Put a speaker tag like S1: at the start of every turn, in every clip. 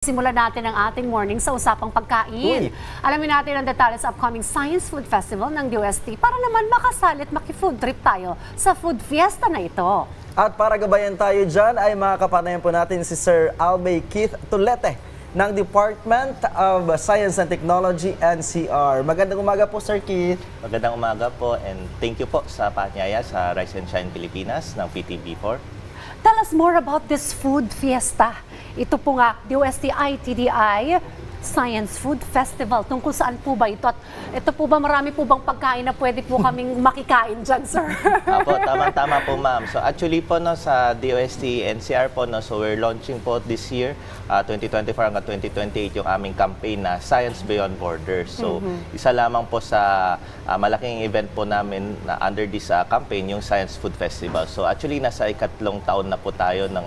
S1: Simulan natin ang ating morning sa usapang pagkain. Alamin natin ang detalye sa upcoming Science Food Festival ng DOST para naman makasali at maki-food trip tayo sa food fiesta na ito.
S2: At para gabayan tayo dyan ay makakapanayan po natin si Sir Albay Keith Tulete ng Department of Science and Technology, NCR. Magandang umaga po, Sir Keith.
S3: Magandang umaga po and thank you po sa paanyaya sa Rise and Shine Pilipinas ng PTV4.
S1: Tell us more about this food fiesta. Ito po nga, DOST ITDI Science Food Festival. Tungkol saan po ba ito? At ito po ba, marami po bang pagkain na pwede po kaming makikain dyan, sir?
S3: Apo, tama po ma'am. So actually po no, sa DOST NCR po, no, so we're launching po this year, 2024 hanggang 2028, yung aming campaign na Science Beyond Borders. So isa lamang po sa malaking event po namin na under this campaign, yung Science Food Festival. So actually nasa ikatlong taon na po tayo ng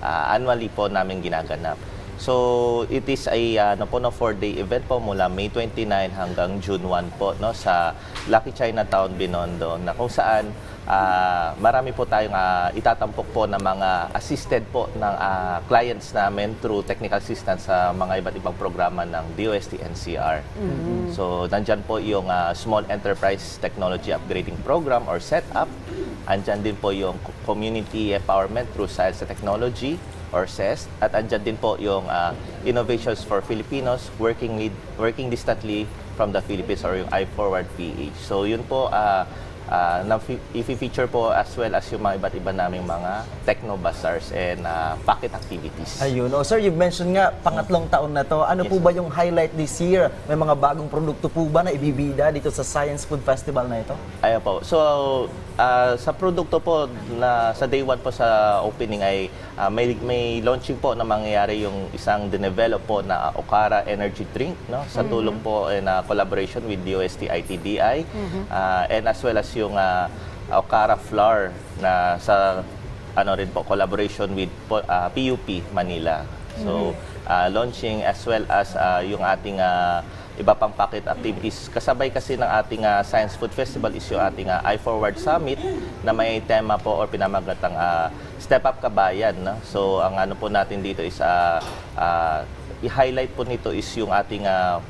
S3: annually po namin ginaganap. So it is a 4-day event po mula May 29 hanggang June 1 po, no, sa Lucky Chinatown, Binondo, na kung saan marami po tayong itatampok po ng mga assisted po ng clients namin through technical assistance sa mga iba't ibang programa ng DOST NCR. So nandyan po yung Small Enterprise Technology Upgrading Program or SETUP. Andyan din po yung Community Empowerment through Science and Technology or CEST, at andyan din po yung Innovations for Filipinos working distantly from the Philippines or yung iForward PH. So yun po, i-feature po as well as yung mga iba't iba naming mga techno bazaars and pocket activities.
S2: Ayun. Oh, sir, you've mentioned nga, pangatlong taon na to. Ano po ba yung highlight this year? May mga bagong produkto po ba na ibibida dito sa Science Food Festival na ito?
S3: Ayan po. So, sa produkto po, na sa day 1 po sa opening ay may launching po na mangyayari yung isang dinevelop po na Okara Energy Drink, no? Sa tulong po in collaboration with DOST ITDI and as well as yung Okara Flour na sa rin po collaboration with PUP Manila. So launching as well as yung ating iba pang pocket activities. Kasabay kasi ng ating Science Food Festival is yung ating iForward Summit na may tema po or pinamagatang Step Up Kabayan. No? So ang ano po natin dito is i-highlight po nito is yung ating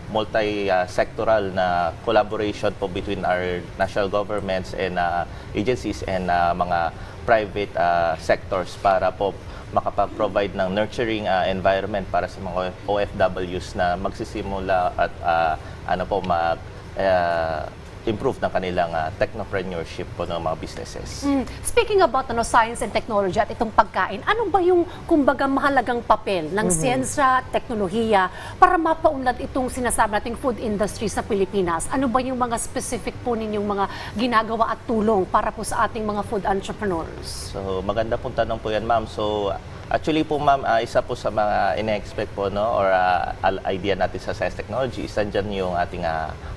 S3: multi-sectoral na collaboration po between our national governments and agencies and mga private sectors para po makapag-provide ng nurturing environment para sa mga OFWs na magsisimula at improve ng kanilang technopreneurship po ng mga businesses.
S1: Speaking about science and technology at itong pagkain, ano ba yung kumbaga mahalagang papel ng siyensya, teknolohiya para mapaunlad itong sinasabi nating food industry sa Pilipinas? Ano ba yung mga specific po ninyong mga ginagawa at tulong para po sa ating mga food entrepreneurs?
S3: So maganda pong tanong po yan, ma'am. So actually po ma'am, isa po sa mga ine-expect po, no, or idea natin sa science technology is andyan yung ating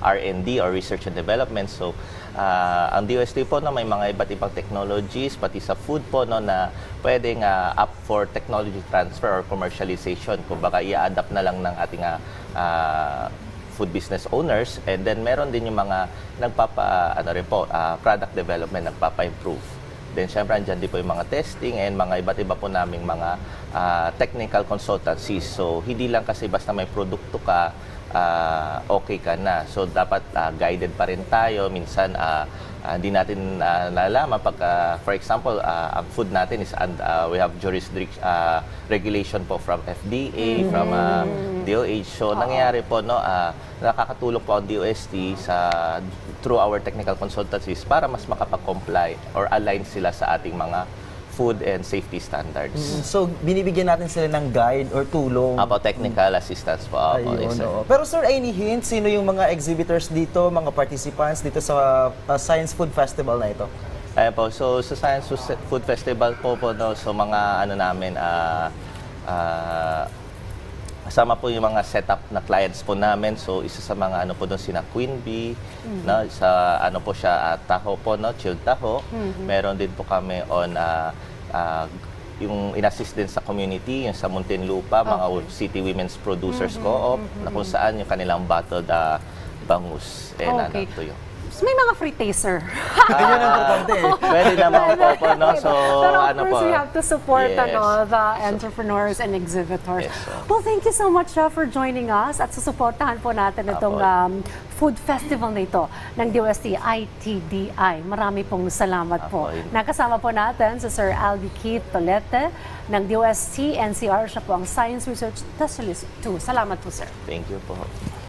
S3: R&D or research and development. So ang DOST po na may mga iba't ibang technologies pati sa food po, no, na pwedeng up for technology transfer or commercialization. Kumbaga i-adapt na lang ng ating food business owners, and then meron din yung mga product development, nagpapa-improve. Then syempre andyan din po yung mga testing and mga iba't iba po naming mga technical consultancies. So hindi lang kasi basta may produkto ka, okay ka na. So dapat guided pa rin tayo. Minsan hindi natin nalalaman pag for example ang food natin is we have jurisdiction regulation po from FDA, from DOH. So nangyayari po, no, nakakatulong po ang DOST through our technical consultancies para mas makapag-comply or align sila sa ating mga food and safety standards.
S2: So, binibigyan natin sila ng guide or tulong?
S3: Apo, technical assistance po. Apo,
S2: ayun, no. Pero sir, any hint, sino yung mga exhibitors dito, mga participants dito sa Science Food Festival na ito?
S3: Ayan po, so sa Science Food Festival po, no, so mga namin, kasama po yung mga setup na clients po namin. So isa sa mga po doon sina Queen Bee, no, sa po siya taho po, no, chilled taho. Meron din po kami on yung inassist din sa community, yung sa Muntinlupa, mga City Women's Producers Co-op, na kung saan yung kanilang bottled bangus and tuyo.
S1: may mga free taster.
S2: Yun ang importante eh.
S3: Pwede naman po, no? So,
S1: Pero of
S3: ano
S1: course,
S3: po.
S1: we have to support
S3: Yes.
S1: the entrepreneurs and exhibitors.
S3: Yes, so.
S1: Well, thank you so much for joining us at susuportahan po natin itong food festival na ito ng DOST ITDI. Marami pong salamat po.
S3: Apo.
S1: Nakasama po natin si Sir Albie Keith Tolete ng DOST NCR. Siya po ang Science Research Specialist 2. Salamat po, sir.
S3: Thank you po.